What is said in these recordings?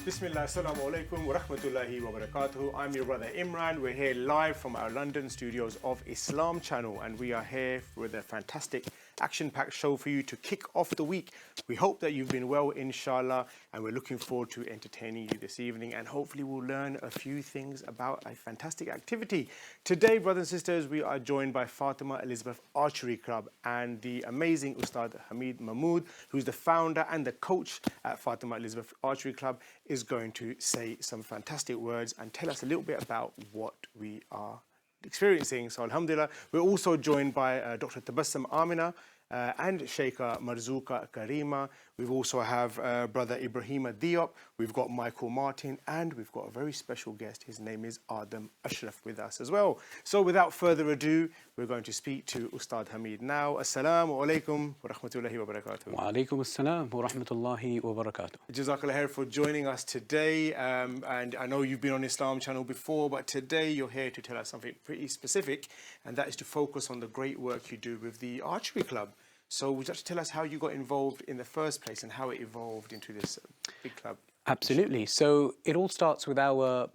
Bismillah, assalamu alaikum wa rahmatullahi wa barakatuhu. I'm your brother Imran. We're here live from our London studios of Islam Channel, and we are here with a fantastic action-packed show for you to kick off the week. We hope that you've been well, inshallah, and we're looking forward to entertaining you this evening, and hopefully we'll learn a few things about a fantastic activity. Today, brothers and sisters, we are joined by Fatima Elizabeth Archery Club and the amazing Ustadh Hamid Mahmood, who's the founder and the coach at Fatima Elizabeth Archery Club, is going to say some fantastic words and tell us a little bit about what we are experiencing. So alhamdulillah, we're also joined by Dr. Tabassum Amina and Shaykha Marzuqa Karima. We've also have brother Ibrahima Diop. We've got Michael Martin, and we've got a very special guest. His name is Ashraf with us as well. So without further ado, we're going to speak to Ustadh Hamid now. Assalamu alaikum wa rahmatullahi wa barakatuh. Wa alaikum assalam wa rahmatullahi wa barakatuh. Jazakallah khair for joining us today. And I know you've been on Islam Channel before, but today you're here to tell us something pretty specific, and that is to focus on the great work you do with the Archery Club. So would you like to tell us how you got involved in the first place and how it evolved into this big club? Absolutely. So it all starts with our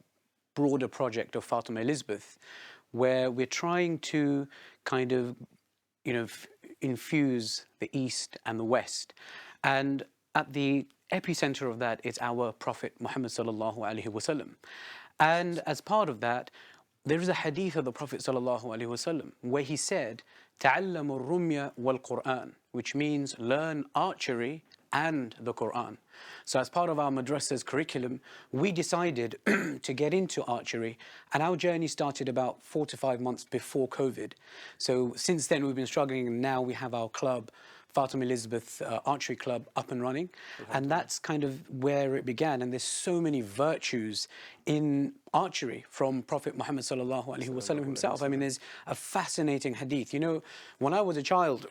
broader project of Fatima Elizabeth, where we're trying to kind of, infuse the East and the West. And at the epicenter of that is our Prophet Muhammad sallallahu alaihi wasallam. And as part of that, there is a hadith of the Prophet sallallahu alaihi wasallam where he said, "Ta'allamu ar-rumya wal-Qur'an," which means learn archery and the Quran. So as part of our madrasa's curriculum, we decided to get into archery, and our journey started about 4 to 5 months before COVID. So since then we've been struggling, and now we have our club, Fatima Elizabeth Archery Club, up and running. And that's kind of where it began. And there's so many virtues in archery from Prophet Muhammad sallallahu alaihi wasallam himself. I mean, there's a fascinating hadith. When I was a child,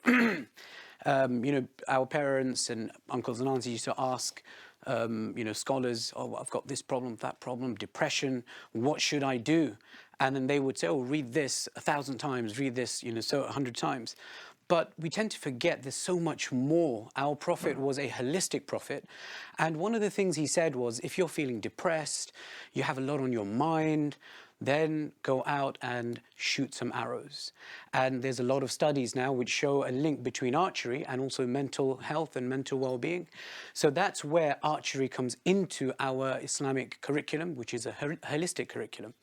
our parents and uncles and aunts used to ask, scholars, "Oh, I've got this problem, that problem, depression, what should I do?" And then they would say, "Oh, read this 1,000 times, read this, 100 times." But we tend to forget there's so much more. Our Prophet was a holistic prophet. And one of the things he said was, if you're feeling depressed, you have a lot on your mind, then go out and shoot some arrows. And there's a lot of studies now which show a link between archery and also mental health and mental well-being. So that's where archery comes into our Islamic curriculum, which is a holistic curriculum.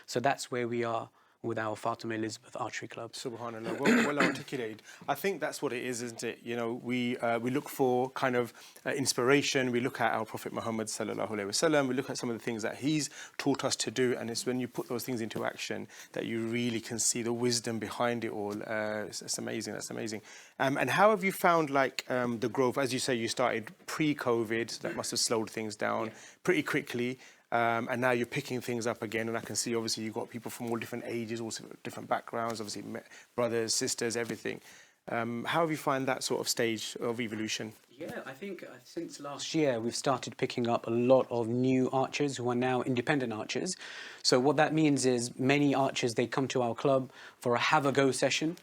So that's where we are with our Fatima Elizabeth Archery Club. Subhanallah, well articulated. I think that's what it is, isn't it? We look for kind of inspiration. We look at our Prophet Muhammad sallallahu alaihi wasallam. We look at some of the things that he's taught us to do, and it's when you put those things into action that you really can see the wisdom behind it all. It's amazing. That's amazing. And how have you found the growth? As you say, you started pre-COVID, so that must have slowed things down pretty quickly. And now you're picking things up again, and I can see obviously you've got people from all different ages, also different backgrounds, obviously brothers, sisters, everything. How have you found that sort of stage of evolution? Yeah, I think since last year we've started picking up a lot of new archers who are now independent archers. So what that means is many archers, they come to our club for a have-a-go session.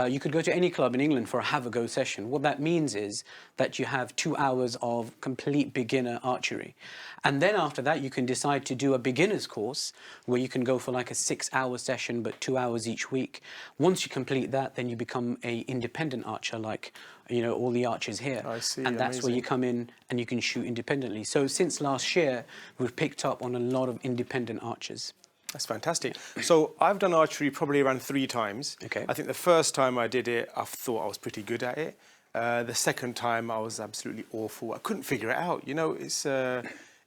You could go to any club in England for a have-a-go session. What that means is that you have 2 hours of complete beginner archery. And then after that, you can decide to do a beginner's course where you can go for like a 6-hour session, but 2 hours each week. Once you complete that, then you become an independent archer, like all the archers here. I see, and that's amazing. where you come in and you can shoot independently. So since last year, we've picked up on a lot of independent archers. That's fantastic. So I've done archery probably around 3 times. Okay. I think the first time I did it, I thought I was pretty good at it. The second time I was absolutely awful. I couldn't figure it out.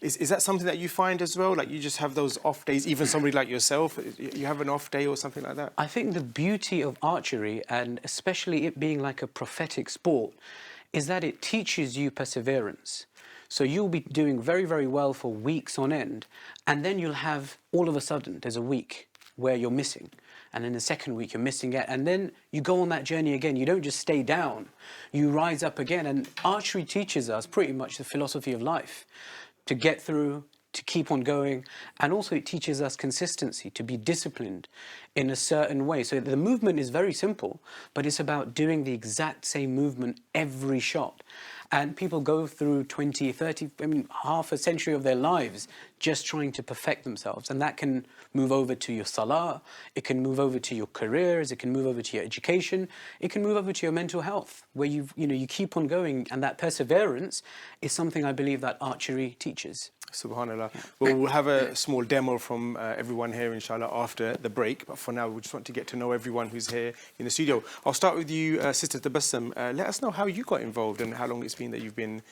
Is that something that you find as well? Like you just have those off days, even somebody like yourself, you have an off day or something like that? I think the beauty of archery, and especially it being like a prophetic sport, is that it teaches you perseverance. So you'll be doing very, very well for weeks on end, and then you'll have, all of a sudden, there's a week where you're missing. And then the second week you're missing it, and then you go on that journey again. You don't just stay down, you rise up again. And archery teaches us pretty much the philosophy of life. To get through, to keep on going, and also it teaches us consistency, to be disciplined in a certain way. So the movement is very simple, but it's about doing the exact same movement every shot. And people go through 20, 30, half a century of their lives just trying to perfect themselves. And that can move over to your salah, it can move over to your careers, it can move over to your education, it can move over to your mental health, where you keep on going. And that perseverance is something I believe that archery teaches. Subhanallah. Well, we'll have a small demo from everyone here, inshallah, after the break. But for now, we just want to get to know everyone who's here in the studio. I'll start with you, Sister Tabassum. Let us know how you got involved and how long it's been that you've been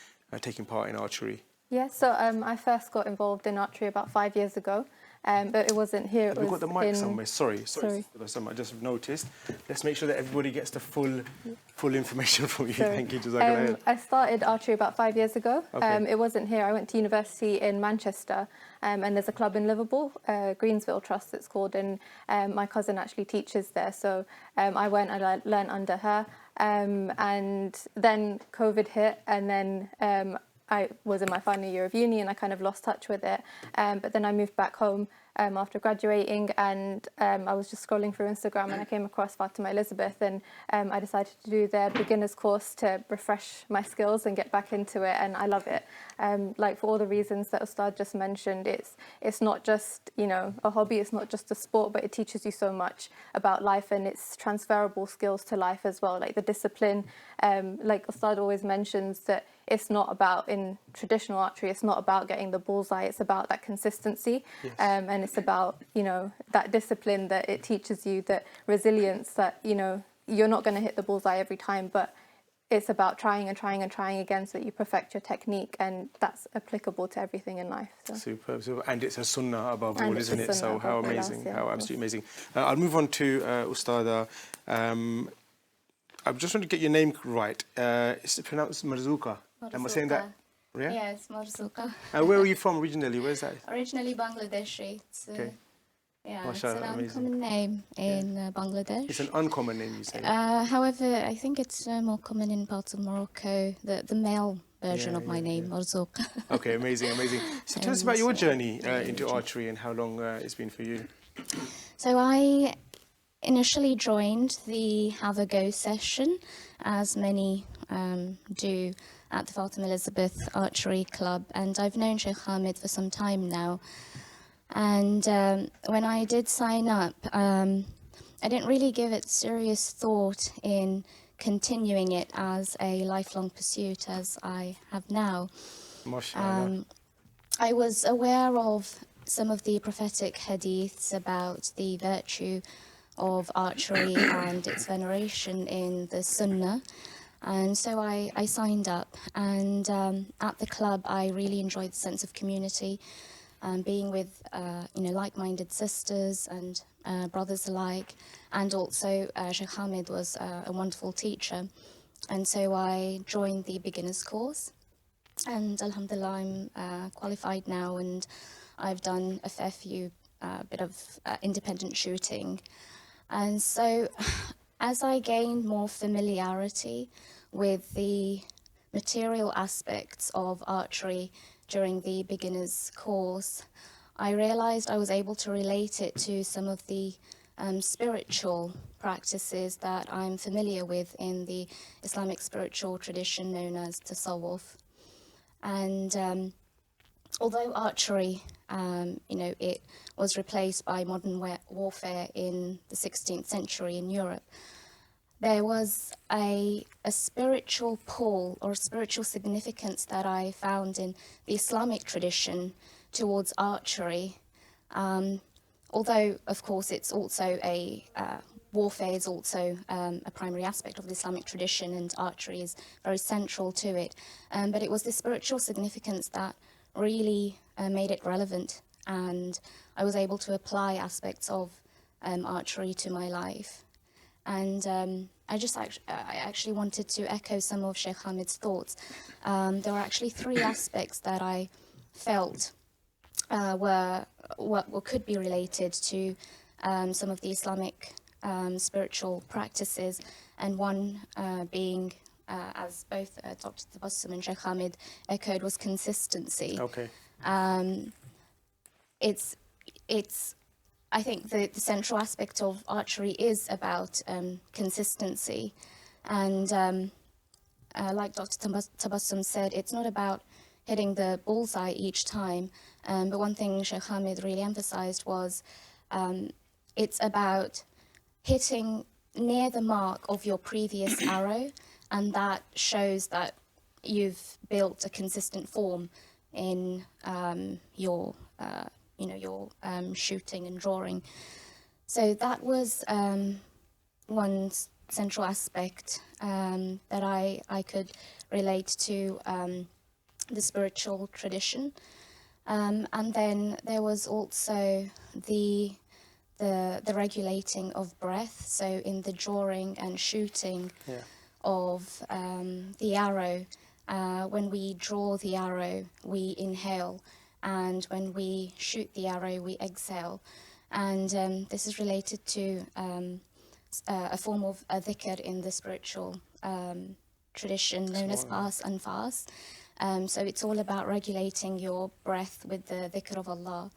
taking part in archery. Yeah, so I first got involved in archery about 5 years ago, but it wasn't here. We've got the mic somewhere. Sorry. I just noticed. Let's make sure that everybody gets the full information from you. Thank you. I started archery about 5 years ago. Okay. It wasn't here. I went to university in Manchester, and there's a club in Liverpool, Greensville Trust it's called, and my cousin actually teaches there. So I went and I learned under her, and then COVID hit, and then I was in my final year of uni and I kind of lost touch with it. But then I moved back home after graduating, and I was just scrolling through Instagram and I came across Fatima Elizabeth, and I decided to do their beginner's course to refresh my skills and get back into it, and I love it. Like for all the reasons that Ustadh just mentioned, it's not just a hobby, it's not just a sport, but it teaches you so much about life, and it's transferable skills to life as well, like the discipline. Like Ustadh always mentions that it's not about, in traditional archery, it's not about getting the bullseye, it's about that consistency. Yes. And it's about, that discipline that it teaches you, that resilience, that, you're not going to hit the bullseye every time, but it's about trying and trying and trying again so that you perfect your technique, and that's applicable to everything in life. So. Superb. And it's a sunnah above all, isn't it? So how amazing, yeah, how absolutely amazing. I'll move on to Ustadh. I just want to get your name right. Is it pronounced Marzuqa? Am I saying that? Yeah? Yes, Marzuqa. Where are you from originally? Where's that? Originally Bangladeshi. It's, Okay. Yeah, it's Mashallah, an amazing. uncommon name in Bangladesh. It's an uncommon name, you say? However, I think it's more common in parts of Morocco, the male version Yeah, of my yeah, name, Marzuqa. Okay, amazing. So tell us about your journey into archery and how long it's been for you. So I initially joined the Have a Go session, as many do, at the Fatima Elizabeth Archery Club, and I've known Sheikh Hamid for some time now. And when I did sign up, I didn't really give it serious thought in continuing it as a lifelong pursuit as I have now. MashaAllah. I was aware of some of the prophetic hadiths about the virtue of archery and its veneration in the Sunnah. And so I signed up, and at the club I really enjoyed the sense of community, being with like-minded sisters and brothers alike, and also Sheikh Hamid was a wonderful teacher, and so I joined the beginner's course, and alhamdulillah I'm qualified now, and I've done a fair few bit of independent shooting. And so as I gained more familiarity with the material aspects of archery during the beginner's course, I realized I was able to relate it to some of the spiritual practices that I'm familiar with in the Islamic spiritual tradition known as tasawwuf. And although archery, it was replaced by modern warfare in the 16th century in Europe, there was a spiritual pull or a spiritual significance that I found in the Islamic tradition towards archery. Although, of course, it's also warfare is also a primary aspect of the Islamic tradition, and archery is very central to it. But it was the spiritual significance that really made it relevant, and I was able to apply aspects of archery to my life. And I actually wanted to echo some of Sheikh Hamid's thoughts. There were actually three aspects that I felt could be related to some of the Islamic spiritual practices, and one being as both Dr. Tabassum and Sheikh Hamid echoed, was consistency. Okay. It's I think the central aspect of archery is about consistency, and like Dr. Tabassum said, it's not about hitting the bullseye each time, but one thing Sheikh Hamid really emphasized was it's about hitting near the mark of your previous arrow, and that shows that you've built a consistent form in your shooting and drawing. So that was one central aspect that I could relate to the spiritual tradition. And then there was also the regulating of breath. So in the drawing and shooting of the arrow, when we draw the arrow, we inhale, and when we shoot the arrow, we exhale. And this is related to a form of a dhikr in the spiritual tradition known as pas and fas. So it's all about regulating your breath with the dhikr of Allah.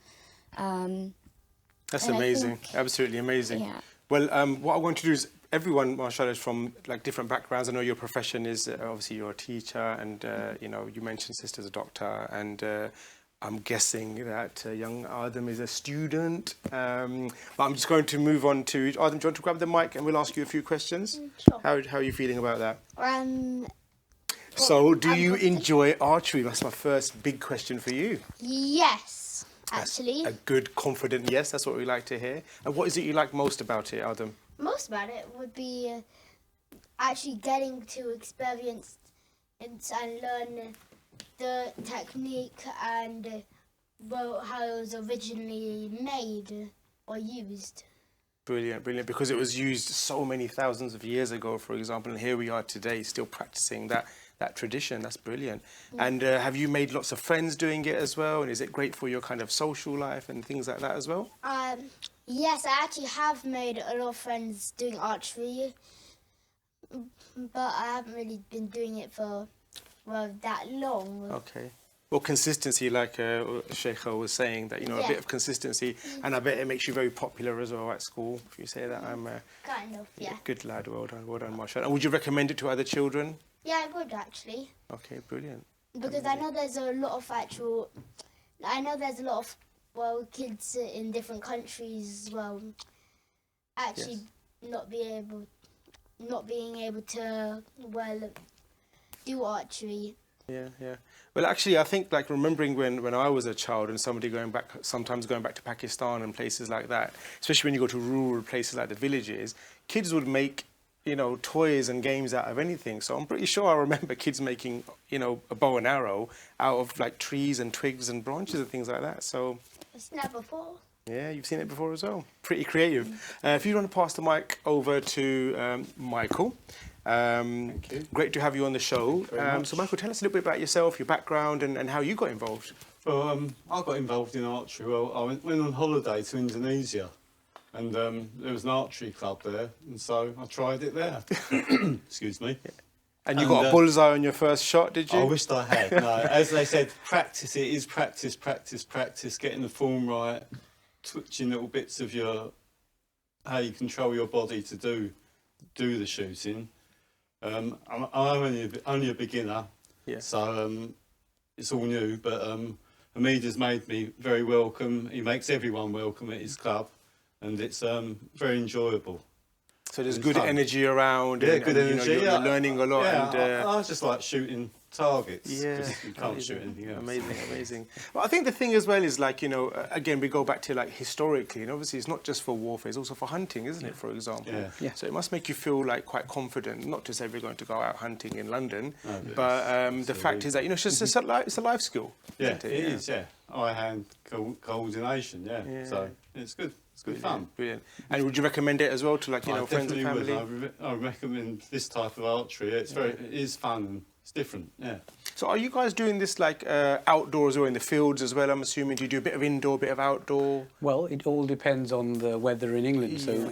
That's amazing, absolutely amazing. Yeah. Well, what I want to do is, everyone, mashallah, is from like different backgrounds. I know your profession is obviously you're a teacher, and you mentioned sister's a doctor, and I'm guessing that young Adam is a student. But I'm just going to move on to Adam. Do you want to grab the mic and we'll ask you a few questions? Sure. How are you feeling about that? So, do you enjoy archery? That's my first big question for you. Yes, actually. A good, confident yes. That's what we like to hear. And what is it you like most about it, Adam? Most about it would be actually getting to experience and learn the technique and how it was originally made or used. Brilliant, brilliant. Because it was used so many thousands of years ago, for example, and here we are today still practicing that tradition. That's brilliant. Yeah. And have you made lots of friends doing it as well? And is it great for your kind of social life and things like that as well? Yes, I actually have made a lot of friends doing archery, but I haven't really been doing it for that long. Okay. Well, consistency, like Shaykha was saying, that, a bit of consistency, and I bet it makes you very popular as well at school, if you say that. I'm kind of, yeah. Good lad, well done, mashallah. And would you recommend it to other children? Yeah, I would, actually. Okay, brilliant. Because I know there's a lot of kids in different countries, actually not being able to, do archery. Yeah. Well, actually, I think, like, remembering when I was a child and sometimes going back to Pakistan and places like that, especially when you go to rural places like the villages, kids would make, toys and games out of anything. So I'm pretty sure I remember kids making, a bow and arrow out of, like, trees and twigs and branches and things like that. So I've seen that before. Yeah, you've seen it before as well. Pretty creative. If you want to pass the mic over to Michael. Thank you. Great to have you on the show. So, Michael, tell us a little bit about yourself, your background, and how you got involved. Well, I got involved in archery. Well, I went on holiday to Indonesia, and there was an archery club there, and so I tried it there. Excuse me. Yeah. And you got a bullseye on your first shot, did you? I wished I had. No, as they said, practice. It is practice, practice, practice. Getting the form right, twitching little bits of how you control your body to do the shooting. I'm only a beginner, so it's all new, but Hamid has made me very welcome. He makes everyone welcome at his club, and it's very enjoyable. So there's good energy around. Yeah, good energy. You're learning a lot. Yeah, and, I just like shooting targets. Yeah, you can't shoot anything else. Amazing. Well, I think the thing as well is, like, again, we go back to, like, historically, and obviously it's not just for warfare, it's also for hunting, isn't it, for example? Yeah. So it must make you feel, like, quite confident, not to say we're going to go out hunting in London, but the fact is that, it's just it's a life skill. Yeah, it is, yeah. Eye-hand coordination, yeah. So it's good. It's good fun. Brilliant. And would you recommend it as well to, like, friends and family? I recommend this type of archery. It is fun and it's different, yeah. So are you guys doing this like outdoors or in the fields as well? I'm assuming, do you do a bit of indoor, a bit of outdoor? Well, it all depends on the weather in England. So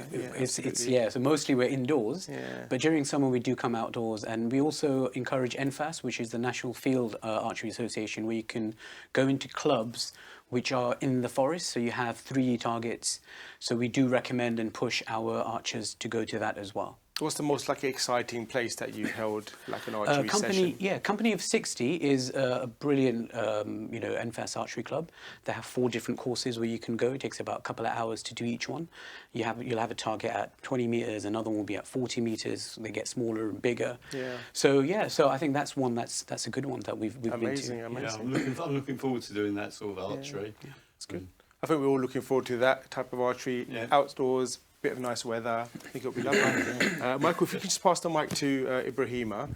so mostly we're indoors. Yeah. But during summer we do come outdoors, and we also encourage NFAS, which is the National Field Archery Association, where you can go into clubs which are in the forest. So you have 3 targets. So we do recommend and push our archers to go to that as well. What's the most like exciting place that you've held like an archery session? Company of 60 is a brilliant, NFAS archery club. They have 4 different courses where you can go. It takes about a couple of hours to do each one. You'll have a target at 20 meters, another one will be at 40 meters. They get smaller and bigger. Yeah. So I think that's one that's a good one that we've been to. Amazing. Yeah, I'm looking forward to doing that sort of archery. Yeah, it's good. I think we're all looking forward to that type of archery, outdoors. Bit of nice weather. I think it'll be lovely. Michael, if you could just pass the mic to Ibrahima.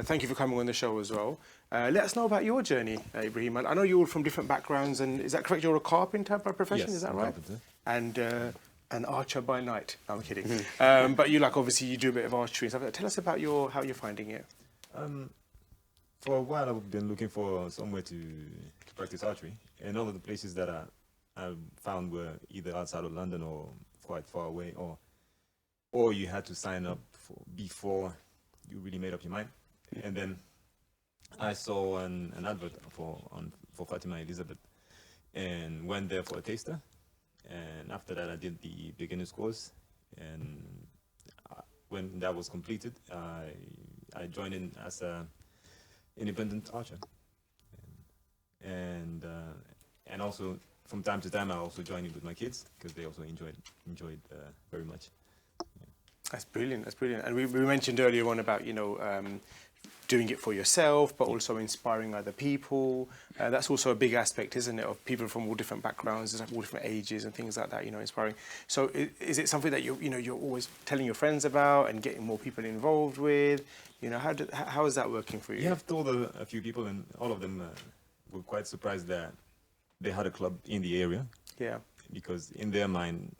Thank you for coming on the show as well. Let us know about your journey, Ibrahima. I know you're all from different backgrounds, and is that correct? You're a carpenter by profession, yes, is that I'm right? carpenter. And an archer by night. No, I'm kidding. But you obviously you do a bit of archery and stuff. Tell us about how you're finding it. For a while, I've been looking for somewhere to practice archery, and all of the places that I found were either outside of London or quite far away, or you had to sign up before you really made up your mind. And then I saw an advert for Fatima Elizabeth and went there for a taster. And after that, I did the beginner's course. And when that was completed, I joined in as an independent archer. And also, from time to time, I also join in with my kids because they also enjoyed very much. Yeah. That's brilliant. That's brilliant. And we mentioned earlier on about doing it for yourself, but also inspiring other people. That's also a big aspect, isn't it, of people from all different backgrounds, all different ages, and things like that. Inspiring. So is it something that you're always telling your friends about and getting more people involved with? How is that working for you? Yeah, I've told a few people, and all of them were quite surprised that they had a club in the area. Yeah. Because in their mind,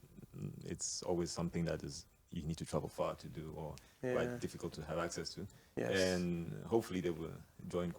it's always something that you need to travel far to do, or quite difficult to have access to. Yes. And hopefully they will join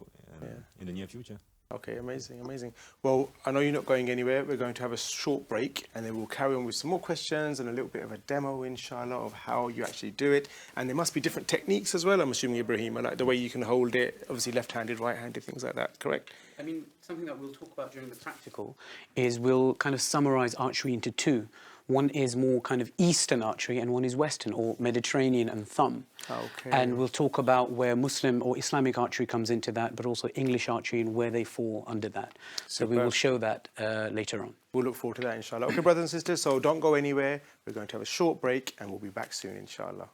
in the near future. Okay, amazing, amazing. Well, I know you're not going anywhere. We're going to have a short break, and then we'll carry on with some more questions and a little bit of a demo, inshallah, of how you actually do it. And there must be different techniques as well, I'm assuming, Ibrahima, like the way you can hold it, obviously left-handed, right-handed, things like that, correct? I mean, something that we'll talk about during the practical is we'll kind of summarize archery into 2. One is more kind of Eastern archery and one is Western, or Mediterranean and thumb. Okay. And we'll talk about where Muslim or Islamic archery comes into that, but also English archery and where they fall under that. So we will show that later on. We'll look forward to that, inshallah. Okay, brothers and sisters, so don't go anywhere. We're going to have a short break and we'll be back soon, inshallah.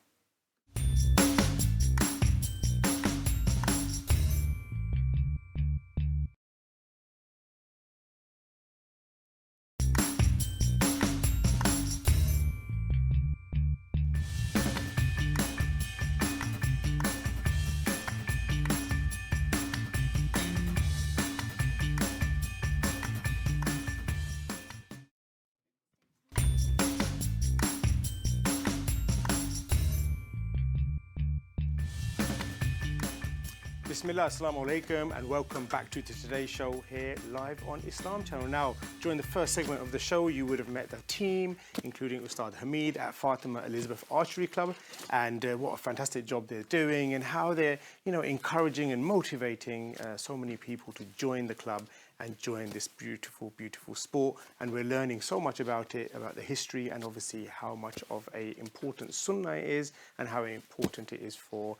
Bismillah, assalamu alaikum, and welcome back to today's show here live on Islam Channel. Now, during the first segment of the show, you would have met the team, including Ustadh Hamid at Fatima Elizabeth Archery Club, and what a fantastic job they're doing, and how they're, encouraging and motivating so many people to join the club and join this beautiful, beautiful sport. And we're learning so much about it, about the history, and obviously how much of an important sunnah it is, and how important it is for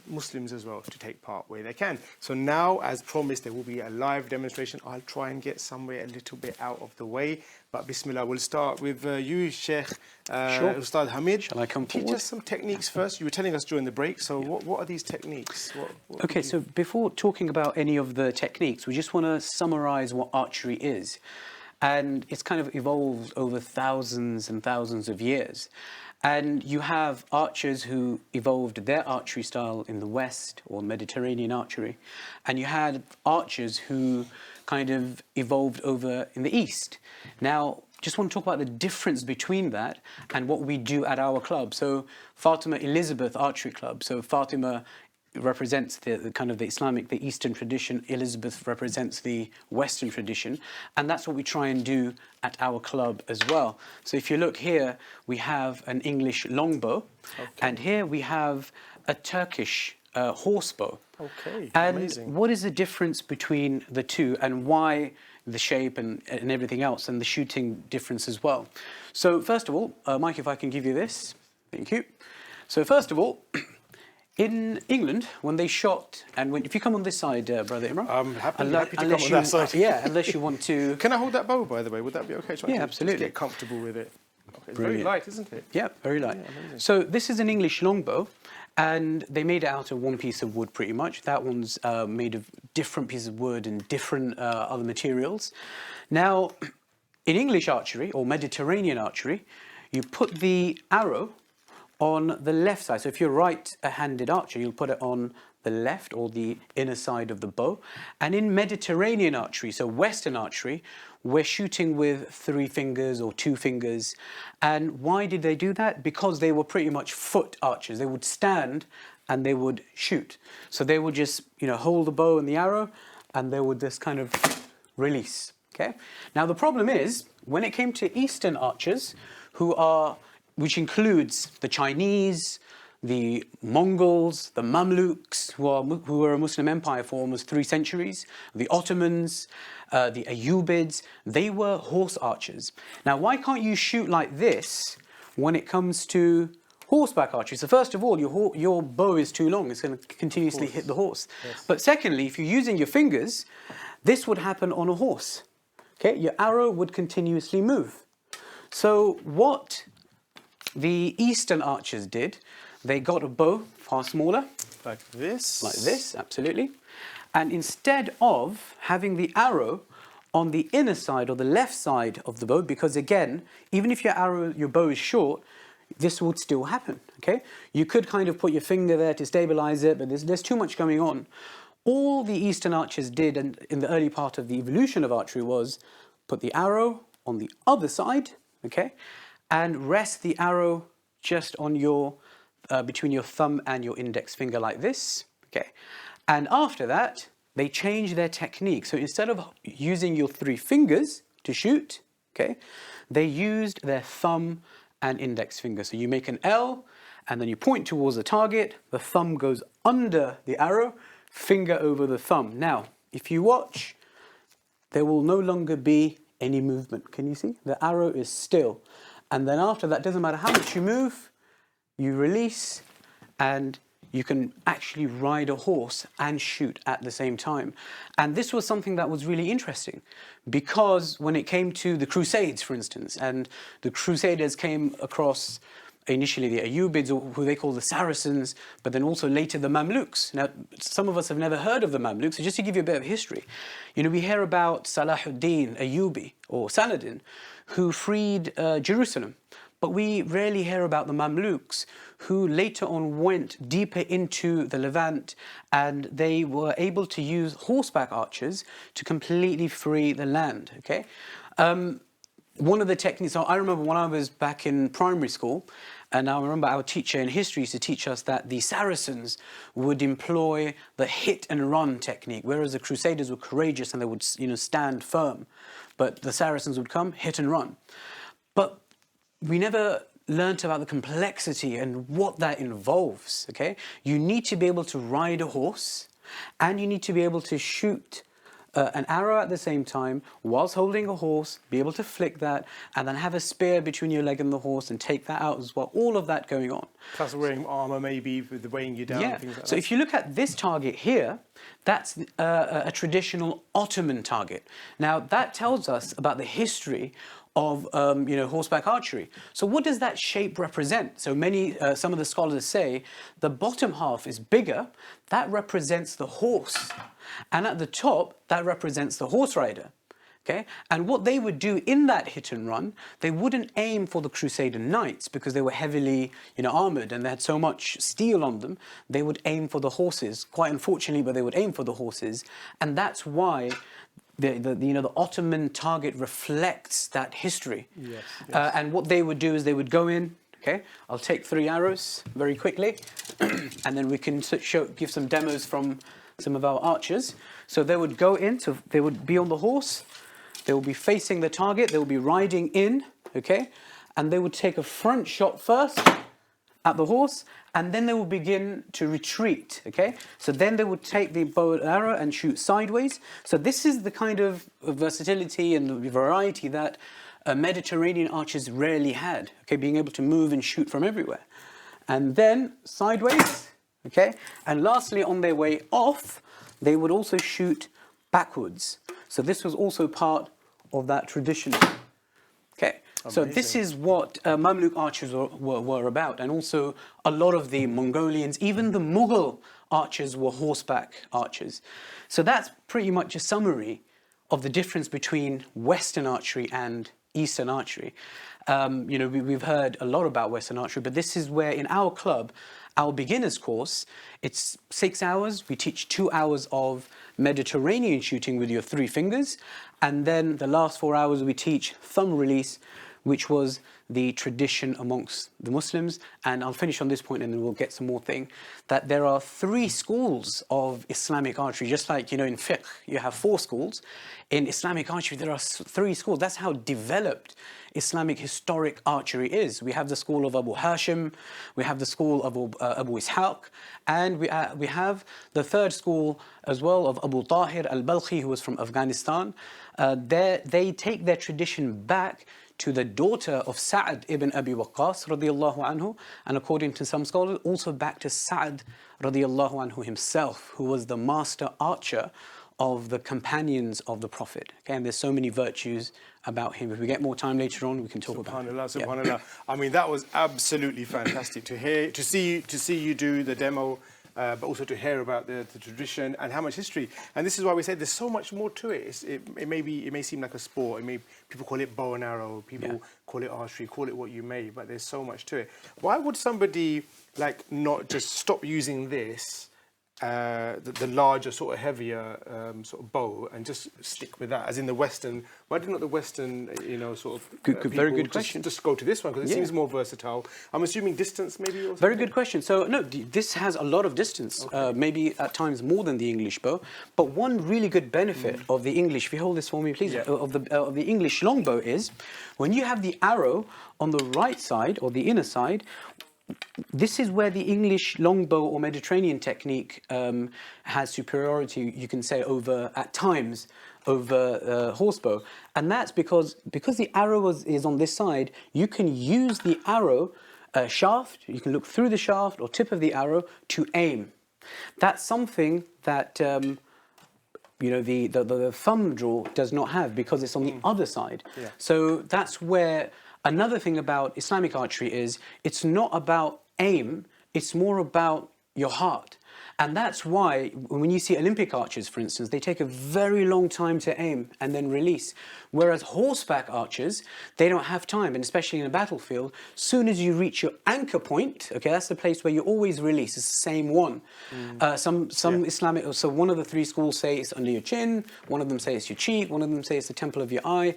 Muslims as well to take part where they can. So now, as promised, there will be a live demonstration. I'll try and get somewhere a little bit out of the way. But Bismillah, we'll start with you, Sheikh Ustadh Hamid. Shall I come forward? Teach us some techniques first. You were telling us during the break, so what are these techniques? Okay, so before talking about any of the techniques, we just want to summarize what archery is. And it's kind of evolved over thousands and thousands of years. And you have archers who evolved their archery style in the West, or Mediterranean archery. And you had archers who kind of evolved over in the East. Now, just want to talk about the difference between that and what we do at our club. So Fatima Elizabeth Archery Club. So Fatima represents the kind of the Islamic, the Eastern tradition. Elizabeth represents the Western tradition. And that's what we try and do at our club as well. So if you look here, we have an English longbow. Okay. And here we have a Turkish horsebow. Okay, and amazing. What is the difference between the two, and why the shape and everything else, and the shooting difference as well? So first of all, Mike, if I can give you this. Thank you. So first of all, in England, when they shot, and if you come on this side, Brother Imran. I'm happy to come on you, that side. Yeah, unless you want to. Can I hold that bow, by the way? Would that be okay? Yeah, absolutely. Just get comfortable with it. Okay, it's Brilliant. very light, isn't it? Yeah, very light. Yeah, amazing. So this is an English longbow, and they made it out of one piece of wood pretty much. That one's made of different pieces of wood and different other materials. Now, in English archery, or Mediterranean archery, you put the arrow on the left side. So if you're right-handed archer, you'll put it on the left or the inner side of the bow. And in Mediterranean archery, so Western archery, we're shooting with 3 fingers or 2 fingers. And why did they do that? Because they were pretty much foot archers. They would stand and they would shoot. So they would just, hold the bow and the arrow, and they would just kind of release. Okay. Now the problem is, when it came to Eastern archers, which includes the Chinese, the Mongols, the Mamluks, who were a Muslim empire for almost 3 centuries, the Ottomans, the Ayyubids, they were horse archers. Now, why can't you shoot like this when it comes to horseback archery? So first of all, your bow is too long. It's going to continuously hit the horse. Yes. But secondly, if you're using your fingers, this would happen on a horse. Okay, your arrow would continuously move. So what the Eastern archers did, they got a bow far smaller. Like this? Like this, absolutely. And instead of having the arrow on the inner side or the left side of the bow, because again, even if your bow is short, this would still happen, okay? You could kind of put your finger there to stabilize it, but there's too much going on. All the Eastern archers did in the early part of the evolution of archery was put the arrow on the other side, okay? And rest the arrow just on between your thumb and your index finger like this, okay? And after that, they changed their technique. So instead of using your 3 fingers to shoot, okay, they used their thumb and index finger. So you make an L, and then you point towards the target, the thumb goes under the arrow, finger over the thumb. Now, if you watch, there will no longer be any movement. Can you see? The arrow is still. And then after that, doesn't matter how much you move, you release, and you can actually ride a horse and shoot at the same time. And this was something that was really interesting, because when it came to the Crusades, for instance, and the Crusaders came across initially the Ayyubids, or who they call the Saracens, but then also later the Mamluks. Now, some of us have never heard of the Mamluks, so just to give you a bit of history, we hear about Salahuddin Ayyubi, or Saladin, who freed Jerusalem. But we rarely hear about the Mamluks, who later on went deeper into the Levant, and they were able to use horseback archers to completely free the land, okay? One of the techniques, I remember when I was back in primary school, and I remember our teacher in history used to teach us that the Saracens would employ the hit and run technique, whereas the Crusaders were courageous and they would, stand firm. But the Saracens would come, hit and run. But we never learnt about the complexity and what that involves, okay? You need to be able to ride a horse, and you need to be able to shoot an arrow at the same time whilst holding a horse, be able to flick that, and then have a spear between your leg and the horse and take that out as well. All of that going on. Plus wearing armour maybe, with the weighing you down, yeah. things like So that. if you look at this target here, that's a traditional Ottoman target. Now that tells us about the history of horseback archery. So what does that shape represent? So some of the scholars say the bottom half is bigger. That represents the horse, and at the top that represents the horse rider. Okay, and what they would do in that hit and run, they wouldn't aim for the Crusader knights because they were heavily, armored and they had so much steel on them. They would aim for the horses, quite unfortunately, but they would aim for the horses, and that's why the Ottoman target reflects that history. Yes. And what they would do is they would go in. Okay, I'll take 3 arrows very quickly, and then we can give some demos from some of our archers. So they would go in, so they would be on the horse, they would be facing the target, they would be riding in, okay? And they would take a front shot first at the horse, and then they would begin to retreat, okay? So then they would take the bow and arrow and shoot sideways. So this is the kind of versatility and the variety that Mediterranean archers rarely had, okay? Being able to move and shoot from everywhere. And then sideways, okay? And lastly, on their way off, they would also shoot backwards. So this was also part of that tradition, okay? So this is what Mamluk archers were about, and also a lot of the Mongolians, even the Mughal archers were horseback archers. So that's pretty much a summary of the difference between Western archery and Eastern archery. You know, we've heard a lot about Western archery, but this is where in our club, our beginners course, it's 6 hours. We teach 2 hours of Mediterranean shooting with your 3 fingers, and then the last 4 hours we teach thumb release, which was the tradition amongst the Muslims. And I'll finish on this point and then we'll get some more thing, that there are 3 schools of Islamic archery, just like, you know, in fiqh, you have 4 schools. In Islamic archery, there are 3 schools. That's how developed Islamic historic archery is. We have the school of Abu Hashim, we have the school of Abu Ishaq, and we have the 3rd school as well of Abu Tahir al-Balkhi, who was from Afghanistan. They take their tradition back to the daughter of Sa'd ibn Abi Waqqas radiyallahu anhu, and according to some scholars, also back to Sa'd radiyallahu anhu himself, who was the master archer of the companions of the Prophet. Okay, and there's so many virtues about him. If we get more time later on, we can talk about it. Subhanallah. Yeah. I mean, that was absolutely fantastic to see you do the demo. But also to hear about the tradition and how much history. And this is why we say there's so much more to it. It may seem like a sport. People call it bow and arrow. People call it archery. Call it what you may. But there's so much to it. Why would somebody not just stop using this, the larger sort of heavier sort of bow, and just stick with that? As in the Western. Why did not the Western, sort of very good question. Just go to this one because it seems more versatile. I'm assuming distance maybe. Or something? Very good question. So no, this has a lot of distance. Maybe at times more than the English bow. But one really good benefit of the English, if you hold this for me, please, of the English longbow is when you have the arrow on the right side or the inner side. This is where the English longbow or Mediterranean technique has superiority, you can say, over at times over horsebow, and that's because the arrow is on this side. You can use the arrow shaft. You can look through the shaft or tip of the arrow to aim. That's something that the thumb draw does not have because it's on the other side. Yeah. So that's where. Another thing about Islamic archery is it's not about aim, it's more about your heart. And that's why when you see Olympic archers, for instance, they take a very long time to aim and then release. Whereas horseback archers, they don't have time, and especially in a battlefield, soon as you reach your anchor point, okay, that's the place where you always release, it's the same one. Some Islamic, so one of the 3 schools say it's under your chin, one of them say it's your cheek, one of them say it's the temple of your eye.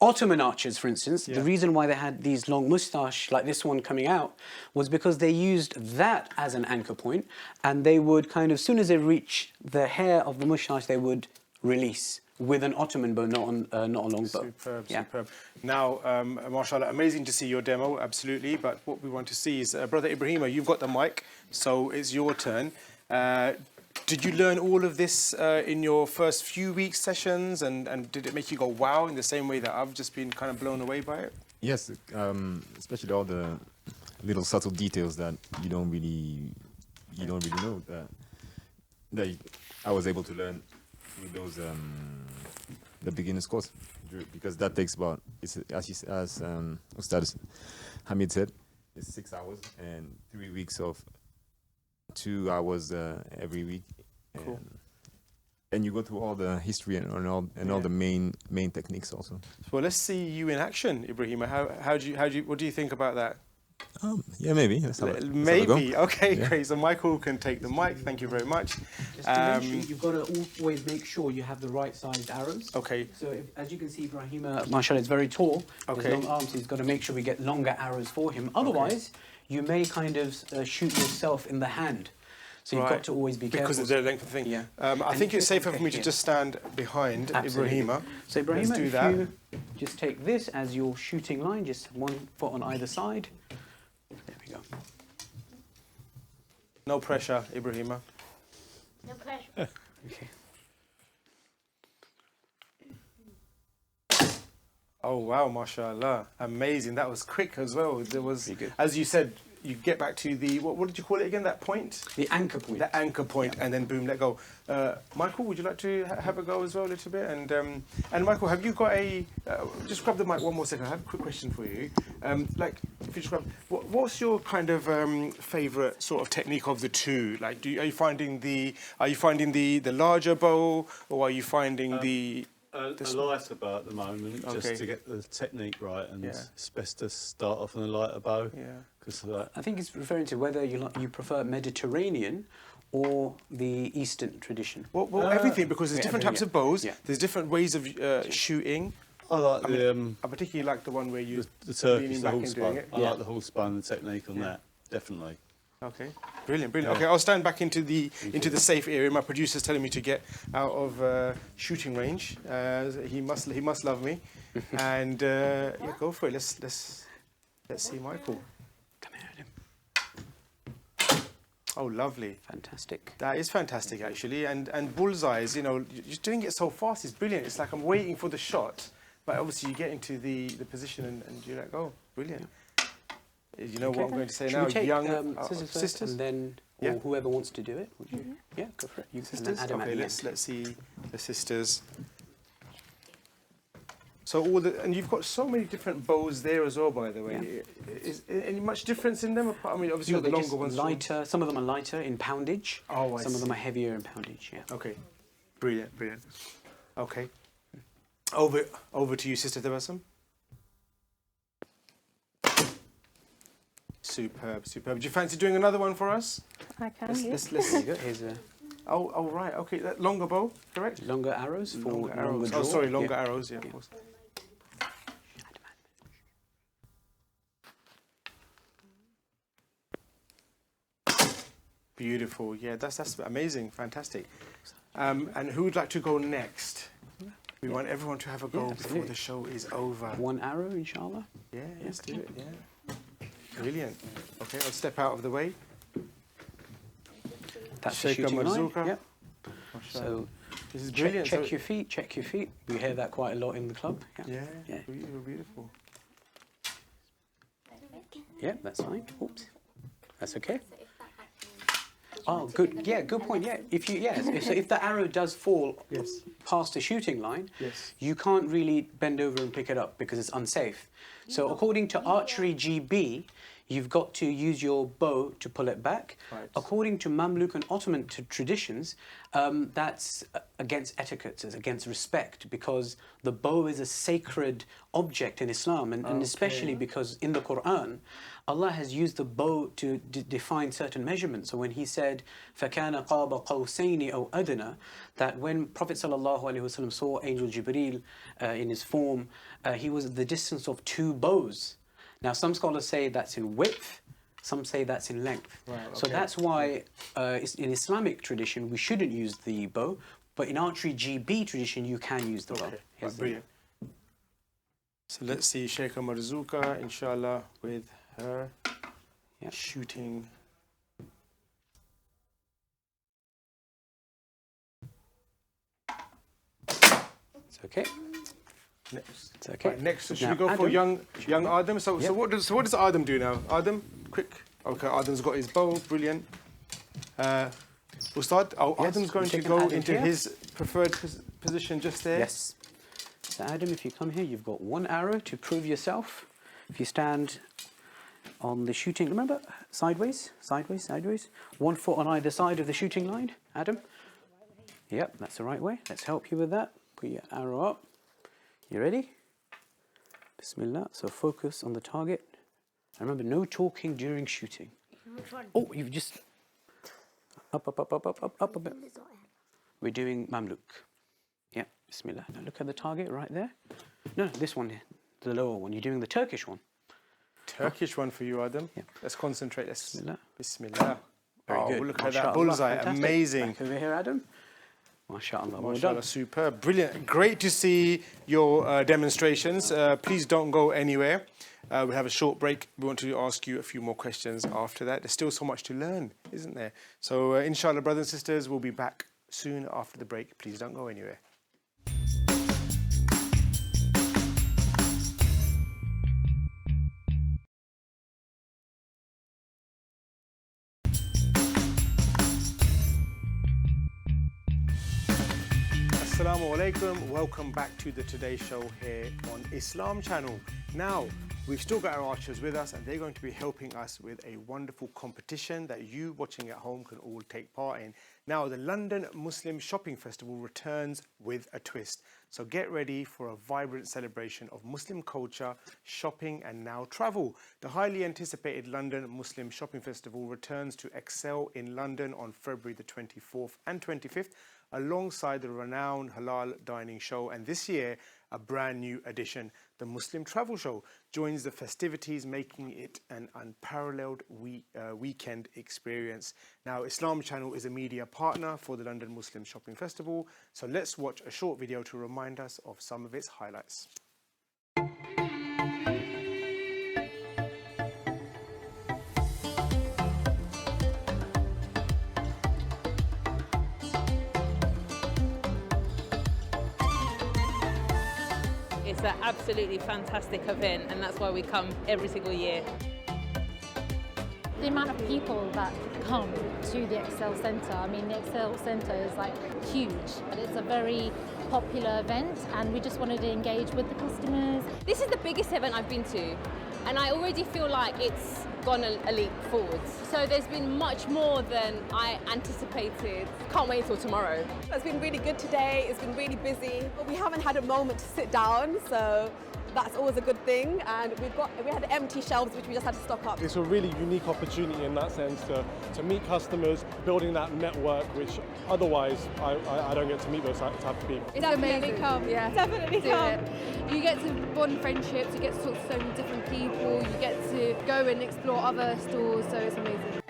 Ottoman archers, for instance, the reason why they had these long moustache like this one coming out was because they used that as an anchor point, and they would kind of, as soon as they reach the hair of the moustache, they would release with an Ottoman bow, not a long bow. Superb. Now, mashallah, amazing to see your demo, absolutely. But what we want to see is, Brother Ibrahima, you've got the mic, so it's your turn. Did you learn all of this in your first few weeks sessions, and did it make you go wow in the same way that I've just been kind of blown away by it? Yes, especially all the little subtle details that you don't really know that I was able to learn with those the beginner's course, because that takes about, as Ustadh Hamid said, it's 6 hours and 3 weeks of 2 hours every week. Cool. And you go through all the history and all the main techniques also. Well, let's see you in action, Ibrahima. What do you think about that? Yeah, maybe. Maybe. Okay, great. So Michael can take the mic. Thank you very much. Just to mention, you've got to always make sure you have the right sized arrows. Okay. So as you can see, Ibrahima, mashallah, is very tall. Okay. His long arms. He's got to make sure we get longer arrows for him. Otherwise, you may kind of shoot yourself in the hand. So you've got to always be careful. Because of the length of the thing. Yeah. I think it's safer for me to just stand behind Ibrahima. So Ibrahima, let's do if that. you just take this as your shooting line, just 1 foot on either side. There we go. No pressure, Ibrahima. No pressure. Okay. Oh wow, mashallah, amazing! That was quick as well. There was, as you said, you get back to the what did you call it again? That point, the anchor point. The anchor point, and then boom, let go. Michael, would you like to have a go as well a little bit? And Michael, have you got a? Just grab the mic 1 more second. I have a quick question for you. Like, if you just grab, what's your kind of favourite sort of technique of the two? Like, are you finding the larger bow, or are you finding the A lighter bow at the moment, just to get the technique right, and it's best to start off on a lighter bow. Yeah. Because I think it's referring to whether you prefer Mediterranean or the Eastern tradition. Well, everything, because there's different types of bows. Yeah. There's different ways of shooting. I like I particularly like the one where you the Turkish, leaning the back horse and doing bow. it. I like the horse bow and the technique on that, definitely. Okay, brilliant. Okay, I'll stand back into the safe area. My producer's telling me to get out of shooting range. He must love me, and yeah, go for it. Let's see Michael. Come here, Adam. Oh, lovely. Fantastic. That is fantastic, actually. And bullseyes, you know, you're doing it so fast. It's brilliant. It's like I'm waiting for the shot, but obviously you get into the position and you let go. Brilliant. You know what I'm going to say Should now? we take Young scissors, sisters, and then or whoever wants to do it. Would you? Yeah, go for it. You sisters. Adam Okay, at the let's end. see the sisters. So and you've got so many different bows there as well, by the way. Is any much difference in them? I mean, obviously No, you've got the they're longer ones. just lighter. Some of them are lighter in poundage. Oh, I Some of them see. are heavier in poundage. Yeah. Okay, brilliant. Okay, over to you, Sister Tabassum. Superb. Do you fancy doing another one for us? I can. Let's There you go. Here's a Oh, right. Okay, that longer bow, correct? longer arrows for Longer arrows. draw. Oh, sorry, longer Yeah. arrows. Yeah, of course. Beautiful. Yeah, that's amazing. Fantastic. And who would like to go next? We want everyone to have a go before absolutely. the show is over. One arrow, inshallah. Yeah, let's do it. Yeah. Brilliant. Okay, I'll step out of the way. That's the Shaykha shooting line. Marzuqa. Yep. Mashallah. So This is check, brilliant. check So- your feet. Check your feet. We hear that quite a lot in the club. Yeah, Yeah. beautiful. Yeah, that's fine. Oops. That's okay. Oh, good. Yeah, good point. Yeah, if the arrow does fall Yes. past the shooting line, Yes. you can't really bend over and pick it up because it's unsafe. So according to Archery GB, you've got to use your bow to pull it back. Right. According to Mamluk and Ottoman traditions, that's against etiquette, it's against respect, because the bow is a sacred object in Islam, and especially because in the Quran, Allah has used the bow to define certain measurements. So when He said, فَكَانَ قَابَ قَوْسَيْنِ أَوْ أَدْنَى, that when Prophet ﷺ saw Angel Jibreel in his form, he was at the distance of 2 bows. Now, some scholars say that's in width, some say that's in length. Right, So okay. that's why in Islamic tradition we shouldn't use the bow, but in Archery GB tradition you can use the bow. Okay, Here's the- brilliant. So let's see Shaykha Marzuqa, inshallah, with her Yep. shooting. It's okay. Next. It's okay. Right, next, so should Now, we go for Adam. young Adam? So Yep. what does Adam do now? Adam, quick. Okay, Adam's got his bow, brilliant. Ustadh, Yes, Adam's going to taking go Adam into here. his preferred position just there. Yes. So Adam, if you come here, you've got 1 arrow to prove yourself. If you stand on the shooting, remember, sideways, sideways, sideways. 1 foot on either side of the shooting line, Adam. Yep, that's the right way. Let's help you with that. Put your arrow up. You ready? Bismillah. So focus on the target. And remember, no talking during shooting. Oh, you've just... Up a bit. We're doing mamluk. Yeah, Bismillah. Now look at the target right there. No, this one here, the lower one. You're doing the Turkish one. Turkish one for you, Adam. Yeah. Let's concentrate. Let's Bismillah. Bismillah. Very Oh, good. look at that MashaAllah, bullseye. fantastic. Amazing. Back over here, Adam. MashaAllah. Well MashaAllah, done. superb. Brilliant. Great to see your demonstrations. Please don't go anywhere. We have a short break. We want to ask you a few more questions after that. There's still so much to learn, isn't there? So, inshallah, brothers and sisters, we'll be back soon after the break. Please don't go anywhere. Assalamu alaikum. Welcome back to the Today Show here on Islam Channel. Now, we've still got our archers with us and they're going to be helping us with a wonderful competition that you watching at home can all take part in. Now, the London Muslim Shopping Festival returns with a twist. So get ready for a vibrant celebration of Muslim culture, shopping and now travel. The highly anticipated London Muslim Shopping Festival returns to excel in London on February the 24th and 25th, alongside the renowned halal dining show, and this year a brand new addition, the Muslim Travel Show, joins the festivities, making it an unparalleled weekend experience. Now, Islam Channel is a media partner for the London Muslim Shopping Festival, so let's watch a short video to remind us of some of its highlights. It's an absolutely fantastic event, and that's why we come every single year. The amount of people that come to the Excel Centre, I mean, the Excel Centre is like huge, and it's a very popular event, and we just wanted to engage with the customers. This is the biggest event I've been to, and I already feel like it's gone a leap forwards. So there's been much more than I anticipated. Can't wait until tomorrow. It's been really good today, it's been really busy, but we haven't had a moment to sit down, so that's always a good thing, and we had empty shelves which we just had to stock up. It's a really unique opportunity in that sense to meet customers, building that network which otherwise I don't get to meet those type of people. It's definitely come, Yeah, definitely come. You get to bond friendships, you get to talk to so many different people, you get to go and explore other stores, so it's amazing.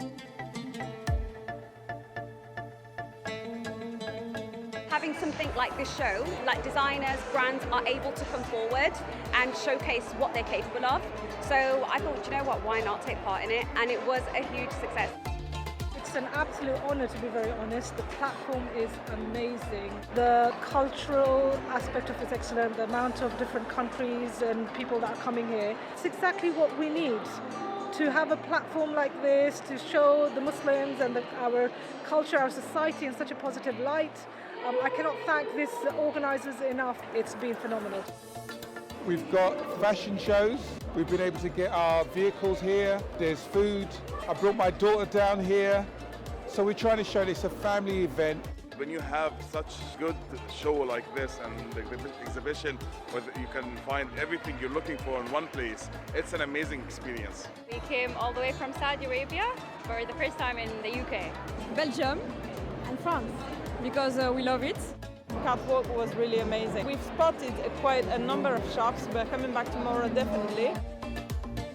Having something like this show, like designers, brands are able to come forward and showcase what they're capable of. So I thought, you know what, why not take part in it? And it was a huge success. It's an absolute honour, to be very honest. The platform is amazing. The cultural aspect of it's excellent, the amount of different countries and people that are coming here. It's exactly what we need. To have a platform like this, to show the Muslims and our culture, our society in such a positive light. I cannot thank these organisers enough. It's been phenomenal. We've got fashion shows. We've been able to get our vehicles here. There's food. I brought my daughter down here. So we're trying to show this a family event. When you have such good show like this and the exhibition where you can find everything you're looking for in one place, it's an amazing experience. We came all the way from Saudi Arabia for the first time in the UK. Belgium and France, because we love it. Catwalk was really amazing. We've spotted quite a number of shops, but coming back tomorrow definitely.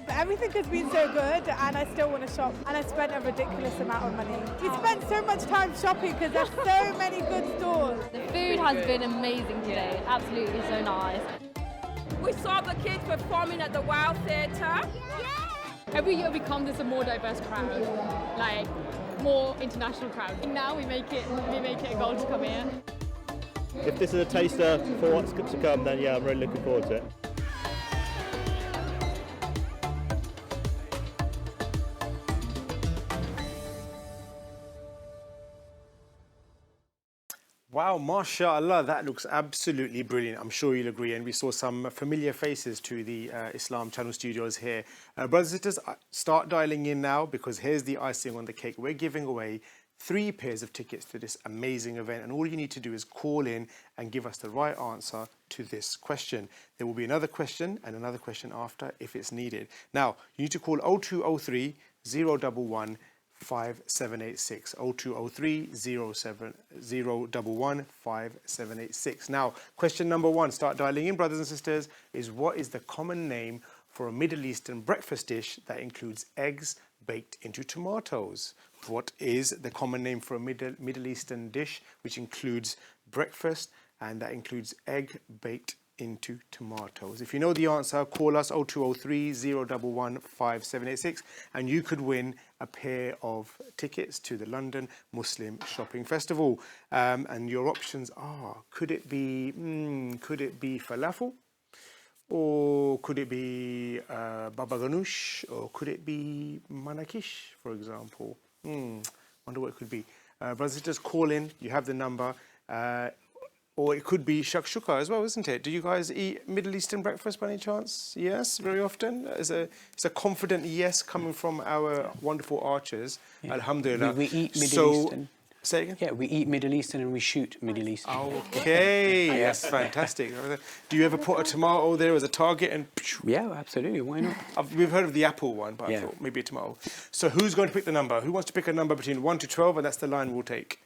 Everything has been so good and I still want to shop, and I spent a ridiculous amount of money. We spent so much time shopping because there's so many good stores. The food has been amazing today, absolutely so nice. We saw the kids performing at the Wow Theatre. Every year we come, there's a more diverse crowd, like more international crowd. And now we make it a goal to come here. If this is a taster for what's to come, then yeah, I'm really looking forward to it. Wow, mashallah, that looks absolutely brilliant. I'm sure you'll agree. And we saw some familiar faces to the Islam Channel studios here. Brothers and sisters, start dialing in now, because here's the icing on the cake. We're giving away 3 pairs of tickets to this amazing event. And all you need to do is call in and give us the right answer to this question. There will be another question and another question after if it's needed. Now, you need to call 0203 011 5786 0203 011 5786. Now, question number 1, start dialing in, brothers and sisters, is what is the common name for a Middle Eastern breakfast dish that includes eggs baked into tomatoes? What is the common name for a Middle Eastern dish which includes breakfast and that includes egg baked into tomatoes? If you know the answer, call us 0203 011 5786 and you could win a pair of tickets to the London Muslim Shopping Festival. And your options are, could it be falafel? Or could it be baba ganoush? Or could it be manakish, for example? Wonder what it could be. Brothers and sisters, call in. You have the number. Or it could be shakshuka as well, isn't it? Do you guys eat Middle Eastern breakfast by any chance? Yes, very often. It's a confident yes coming from our wonderful archers. Yeah. Alhamdulillah. We eat Middle Eastern. Say again? Yeah, we eat Middle Eastern and we shoot Middle Eastern. Okay, that's fantastic. Do you ever put a tomato there as a target and... Yeah, absolutely. Why not? We've heard of the apple one, but I thought maybe a tomato. So who's going to pick the number? Who wants to pick a number between 1 to 12? And that's the line we'll take.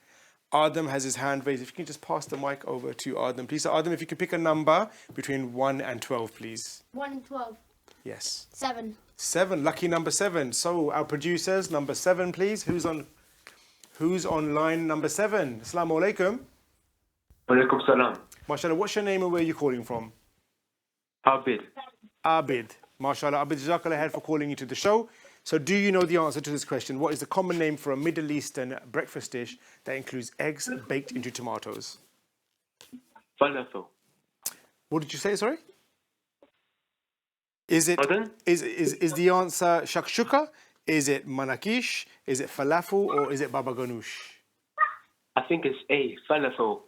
Adam has his hand raised. If you can just pass the mic over to Adam, please. So Adam, if you could pick a number between 1 and 12, please. 1 and 12. Yes. 7. 7, lucky number 7. So our producers, number 7, please. Who's on line number 7? Assalamu alaikum. Walaikum salam. MashaAllah, what's your name and where are you calling from? Abid. Abid. MashaAllah, Abid, jazakallah khair for calling into the show. So do you know the answer to this question? What is the common name for a Middle Eastern breakfast dish that includes eggs baked into tomatoes? Falafel. What did you say, sorry? Is it is the answer shakshuka? Is it manakish? Is it falafel? Or is it baba ganoush? I think it's A, falafel.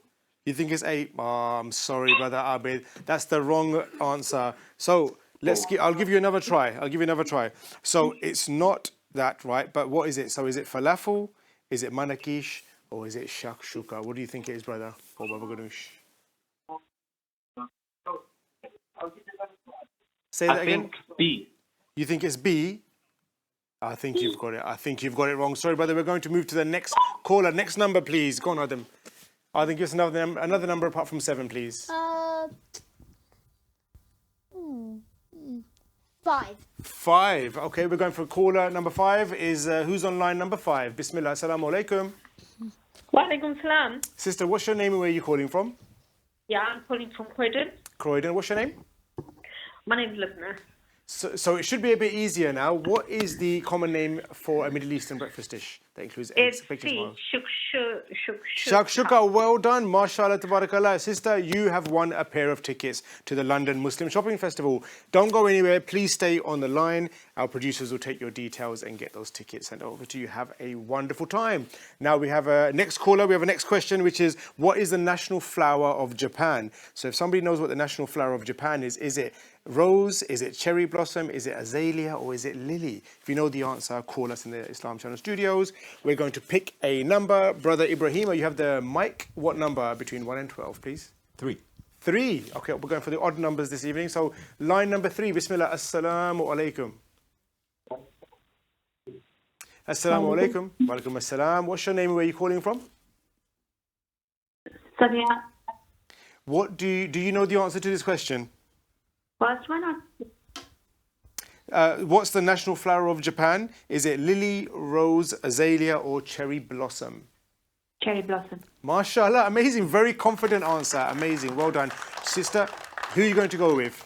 You think it's A? Oh, I'm sorry, brother Abid. That's the wrong answer. So I'll give you another try. So it's not that, right? But what is it? So is it falafel? Is it manakish? Or is it shakshuka? What do you think it is, brother? Or baba ganoush? Say that again. I think B. You think it's B? I think you've got it. I think you've got it wrong. Sorry, brother. We're going to move to the next caller. Next number, please. Go on, Adam. Adam, give us another number apart from 7, please. 5. 5. Okay, we're going for caller number 5. Is who's on line number 5? Bismillah. Assalamu alaikum. Wa alaikum salam. Sister, what's your name and where are you calling from? Yeah, I'm calling from Croydon. Croydon. What's your name? My name is Lubna. So it should be a bit easier now. What is the common name for a Middle Eastern breakfast dish that includes eggs? It's C. Shakshuka. Well done. MashaAllah, tabarakallah. Sister, you have won a pair of tickets to the London Muslim Shopping Festival. Don't go anywhere. Please stay on the line. Our producers will take your details and get those tickets sent over to you. Have a wonderful time. Now we have a next caller. We have a next question, which is, what is the national flower of Japan? So if somebody knows what the national flower of Japan is it rose, is it cherry blossom, is it azalea, or is it lily? If you know the answer, call us in the Islam Channel studios. We're going to pick a number. Brother Ibrahima, you have the mic. What number between 1 and 12, please? 3. 3. Okay, we're going for the odd numbers this evening. So line number 3, Bismillah. Assalamu alaikum. Assalamu alaikum. Wa alaikum assalam. What's your name and where are you calling from? Samia. What do you know the answer to this question? What's one? What's the national flower of Japan? Is it lily, rose, azalea, or cherry blossom? Cherry blossom. MashaAllah, amazing. Very confident answer. Amazing. Well done. Sister, who are you going to go with?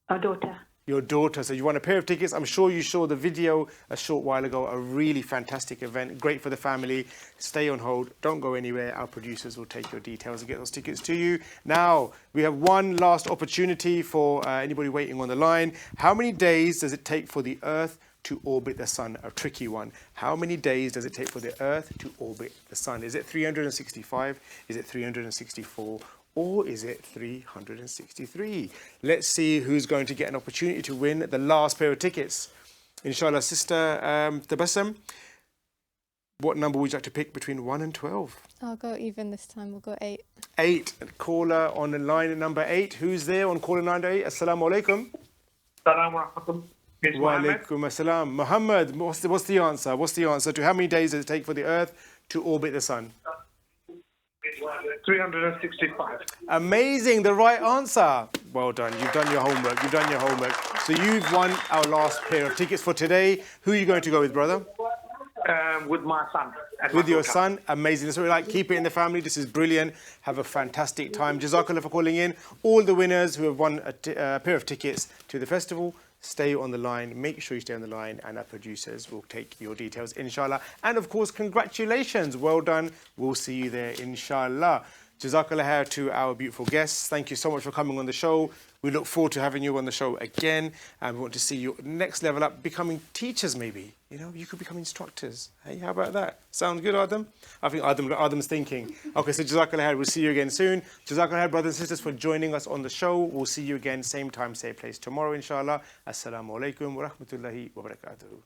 Our daughter. Your daughter. So you won a pair of tickets. I'm sure you saw the video a short while ago. A really fantastic event. Great for the family. Stay on hold. Don't go anywhere. Our producers will take your details and get those tickets to you. Now, we have one last opportunity for anybody waiting on the line. How many days does it take for the Earth to orbit the Sun? A tricky one. How many days does it take for the Earth to orbit the Sun? Is it 365? Is it 364? Or is it 363? Let's see who's going to get an opportunity to win the last pair of tickets. Inshallah, Sister Tabassum, what number would you like to pick between 1 and 12? I'll go even this time. We'll go 8. 8. Caller on the line number 8. Who's there on caller number 8? Assalamu alaikum. Assalamu alaikum. Wa alaikum assalam. Muhammad, what's the answer? What's the answer to how many days does it take for the Earth to orbit the Sun? 365. Amazing, the right answer. Well done, you've done your homework, you've done your homework. So you've won our last pair of tickets for today. Who are you going to go with, brother? With my son. With your son, amazing. That's what we like. Keep it in the family. This is brilliant. Have a fantastic time. Jazakallah for calling in. All the winners who have won a pair of tickets to the festival, stay on the line. Make sure you stay on the line, and our producers will take your details, inshallah. And of course, congratulations. Well done. We'll see you there, inshallah. Jazakallah khair to our beautiful guests. Thank you so much for coming on the show. We look forward to having you on the show again, and we want to see you next level up, becoming teachers maybe. You know, you could become instructors. Hey, how about that? Sounds good, Adam? I think Adam's thinking. Okay, so Jazakallah khair. We'll see you again soon. Jazakallah khair, brothers and sisters, for joining us on the show. We'll see you again, same time, same place tomorrow, inshallah. Assalamu alaikum wa rahmatullahi wa barakatuhu.